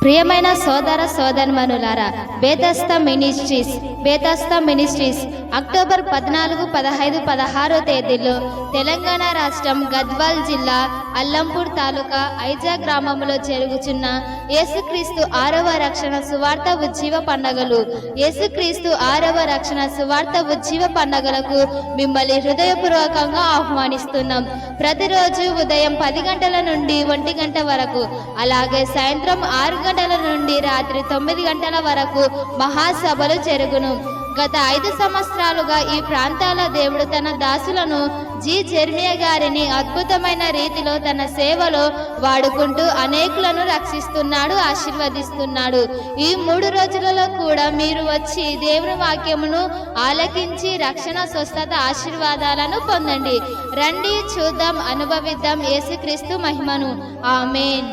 ప్రియమైన సోదర సోదరీమణులారా, బేతస్తా ministries October 14, 15, 16 తేదీల్లో తెలంగాణ రాష్ట్రం గద్వాల్ జిల్లా అల్లంపూర్ తాలూకా ఐజా గ్రామంలో జరుగుచున్న యేసుక్రీస్తు 6వ రక్షణ సువార్త ఉజ్జీవ పండగలు. యేసుక్రీస్తు 6వ రక్షణ సువార్త ఉజ్జీవ పండగలకు మిమ్మల్ని హృదయపూర్వకంగా ఆహ్వానిస్తున్నాం. ప్రతిరోజు ఉదయం 10 గంటల నుండి 1 గంట వరకు, అలాగే సాయంత్రం 6 గంటల నుండి రాత్రి 9 గంటల వరకు మహాసభలు జరుగును. గత 5 సంవత్సరాలుగా ఈ ప్రాంతాల దేవుడు తన దాసులను జి. జెర్మియా గారిని అద్భుతమైన రీతిలో తన సేవలో వాడుకుంటూ అనేకులను రక్షిస్తున్నాడు, ఆశీర్వదిస్తున్నాడు. ఈ 3 రోజులలో కూడా మీరు వచ్చి దేవుని వాక్యమును ఆలకించి రక్షణ, స్వస్థత, ఆశీర్వాదాలను పొందండి. రండి, చూద్దాం, అనుభవిద్దాం యేసుక్రీస్తు మహిమను. ఆమేన్.